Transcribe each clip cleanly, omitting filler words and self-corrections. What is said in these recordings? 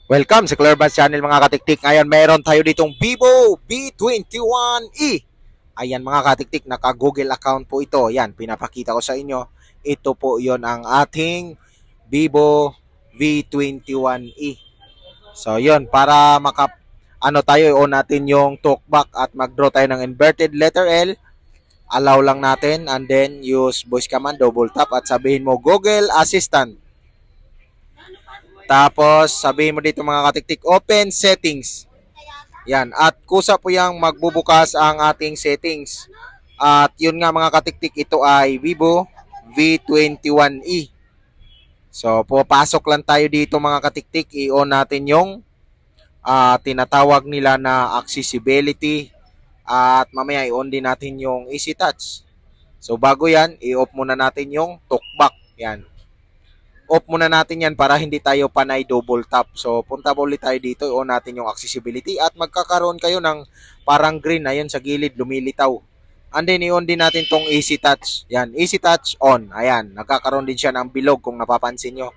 Welcome sa Clearbans Channel mga katiktik. Ngayon meron tayo ditong Vivo V21e. Ayan mga katiktik, naka-Google account po ito. Ayan, pinapakita ko sa inyo. Ito po yon ang ating Vivo V21e. So yon, para tayo i-on natin yung talkback at mag-draw tayo ng inverted letter L. Allow lang natin and then use voice command, double tap at sabihin mo Google Assistant. Tapos, sabihin mo dito mga katiktik, open settings. Yan. At kusa po yung magbubukas ang ating settings. At yun nga mga katiktik, ito ay Vivo V21e. So, pupasok lang tayo dito mga katiktik. I-on natin yung tinatawag nila na accessibility. At mamaya i-on din natin yung easy touch. So, bago yan, i-off muna natin yung talkback. Yan. Off muna natin yan para hindi tayo panay double tap. So, punta ulit tayo dito. I-on natin yung accessibility at magkakaroon kayo ng parang green na yun sa gilid, lumilitaw. And then, i-on din natin tong easy touch. Yan, easy touch on. Ayan, nagkakaroon din siya ng bilog kung napapansin nyo.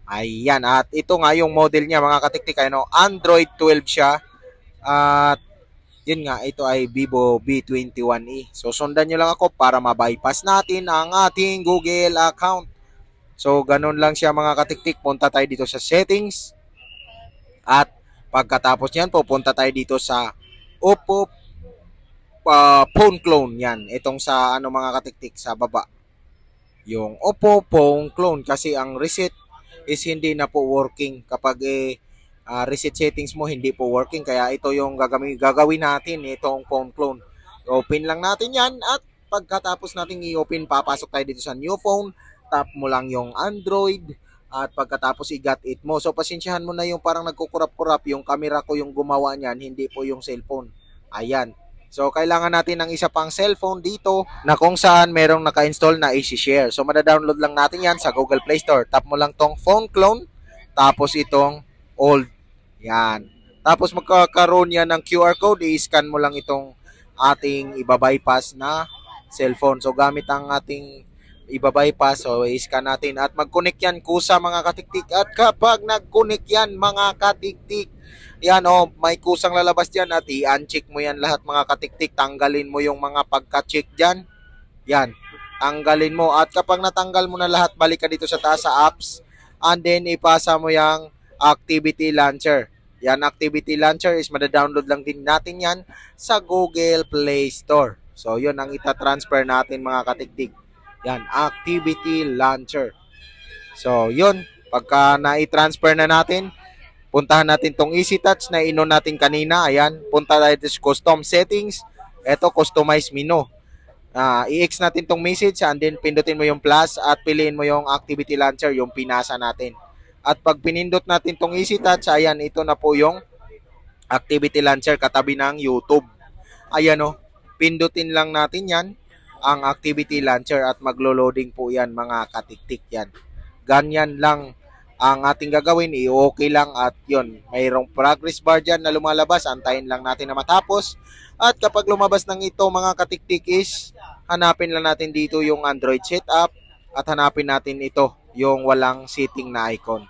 Ayan, at ito nga yung model niya mga katiktik. Ano, Android 12 siya. At yun nga, ito ay Vivo V21e. So, sundan nyo lang ako para ma-bypass natin ang ating Google account. So, ganun lang siya mga katiktik. Punta tayo dito sa settings. At pagkatapos niyan, pupunta tayo dito sa Oppo phone clone. Yan. Itong sa mga katiktik sa baba. Yung Oppo phone clone. Kasi ang reset is hindi na po working. Kapag reset settings mo, hindi po working. Kaya ito yung gagawin natin. Itong phone clone. Open lang natin yan. At pagkatapos natin i-open, papasok tayo dito sa new phone. Tap mo lang yung Android at pagkatapos i-got it mo. So, pasensyahan mo na yung parang nagkukurap-kurap. Yung camera ko yung gumawa niyan, hindi po yung cellphone. Ayan. So, kailangan natin ng isa pang cellphone dito na kung saan merong naka-install na Easy Share. So, madadownload lang natin yan sa Google Play Store. Tap mo lang tong phone clone, tapos itong old. Yan. Tapos magkakaroon yan ng QR code. I-scan mo lang itong ating ibabypass na cellphone. So, gamit ang ating ibabypass, so i-scan natin at mag-connect yan kusa mga katiktik. At kapag nag-connect yan mga katiktik, yan may kusang lalabas dyan at i-uncheck mo yan lahat mga katiktik. Tanggalin mo yung mga pagka-check dyan. Yan, tanggalin mo. At kapag natanggal mo na lahat, balik ka dito sa taas sa apps and then ipasa mo yung activity launcher. Yan, activity launcher is madadownload lang din natin yan sa Google Play Store. So yun ang ita-transfer natin mga katiktik. Yan, activity launcher. So, yun. Pagka na-i-transfer na natin, puntahan natin tong easy touch na inon natin kanina. Ayan, punta tayo sa custom settings. Ito, customize menu. I-X natin tong message and then pindutin mo yung plus at piliin mo yung activity launcher, yung pinasa natin. At pag pinindot natin tong easy touch, ayan, ito na po yung activity launcher katabi ng YouTube. Ayan pindutin lang natin yan ang activity launcher at maglo-loading po yan mga katiktik yan. Ganyan lang ang ating gagawin. I-okay lang at yun. Mayroong progress bar dyan na lumalabas. Antayin lang natin na matapos. At kapag lumabas ng ito mga katiktik is hanapin lang natin dito yung Android setup at hanapin natin ito yung walang setting na icon.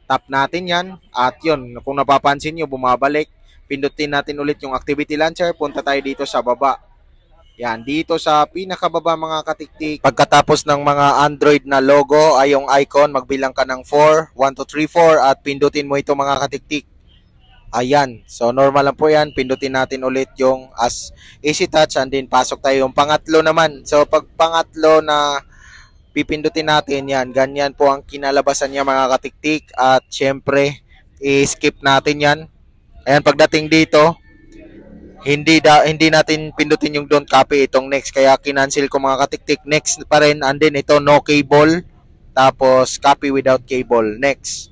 Tap natin yan at yun. Kung napapansin nyo bumabalik. Pindutin natin ulit yung activity launcher. Punta tayo dito sa baba. Yan, dito sa pinakababa mga katiktik. Pagkatapos ng mga Android na logo ay yung icon, magbilang ka ng 4, 1, 2, 3, 4 at pindutin mo ito mga katiktik. Ayan, so normal lang po yan. Pindutin natin ulit yung as easy touch and then pasok tayo yung pangatlo naman. So pag pangatlo na pipindutin natin yan, ganyan po ang kinalabasan niya mga katiktik. At syempre, i-skip natin yan. Ayan, pagdating dito, hindi natin pindutin yung don't copy itong next. Kaya kinancel ko mga katiktik. Next pa rin. And then ito no cable. Tapos copy without cable. Next.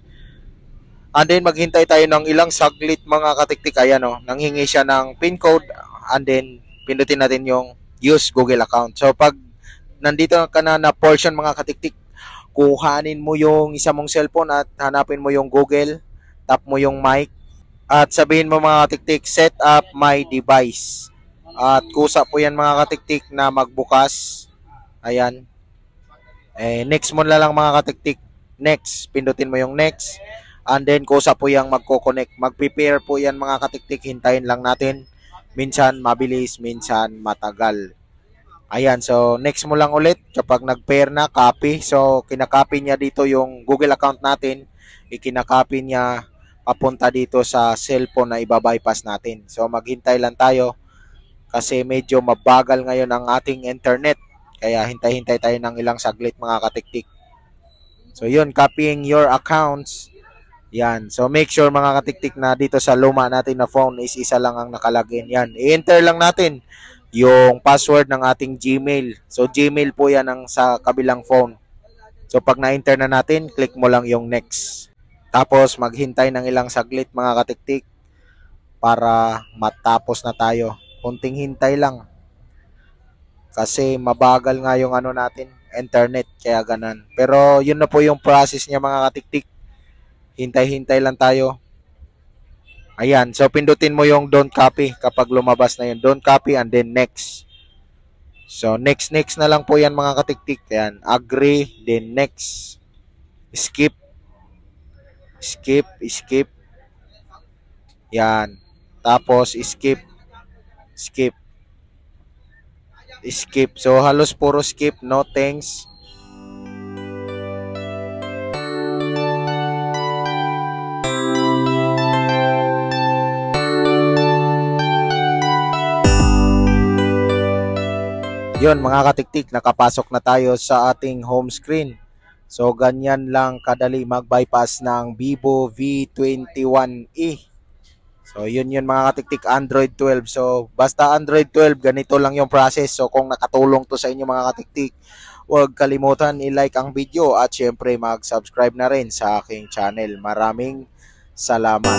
And then maghintay tayo ng ilang saglit mga katiktik. Ayan nanghingi siya ng pin code. And then pindutin natin yung use Google account. So pag nandito ka na portion mga katiktik, kuhanin mo yung isa mong cellphone at hanapin mo yung Google. Tap mo yung mic. At sabihin mo mga katiktik, set up my device. At kusa po yan mga katiktik na magbukas. Ayan. Next mo na lang mga katiktik. Next. Pindutin mo yung next. And then kusa po yung magko-connect. Mag-prepare po yan mga katiktik. Hintayin lang natin. Minsan mabilis, minsan matagal. Ayan, so next mo lang ulit kapag nag-pair na, copy. So kinakopy niya dito yung Google account natin. Ikinakopy niya papunta dito sa cellphone na ibabypass natin. So maghintay lang tayo kasi medyo mabagal ngayon ang ating internet. Kaya hintay-hintay tayo ng ilang saglit mga katiktik. So yun, copying your accounts. Yan. So make sure mga katiktik na dito sa luma natin na phone is isa lang ang nakalagin. Yan. I-enter lang natin yung password ng ating Gmail. So Gmail po yan ang sa kabilang phone. So pag na-enter na natin, click mo lang yung next. Tapos maghintay ng ilang saglit mga katiktik para matapos na tayo. Kunting hintay lang. Kasi mabagal nga yung ano natin, internet, kaya ganan. Pero yun na po yung process niya mga katiktik. Hintay-hintay lang tayo. Ayan, so pindutin mo yung don't copy kapag lumabas na yun. Don't copy and then next. So next na lang po yan mga katiktik. Ayan, agree, then next. Skip. Yan. Tapos skip. So halos puro skip, no thanks. Yun mga katiktik, nakapasok na tayo sa ating home screen. So ganyan lang kadali mag-bypass ng Vivo V21e. So yun mga katiktik, Android 12. So basta Android 12, ganito lang yung process. So kung nakatulong to sa inyo mga katiktik, huwag kalimutan i-like ang video at syempre mag-subscribe na rin sa aking channel. Maraming salamat.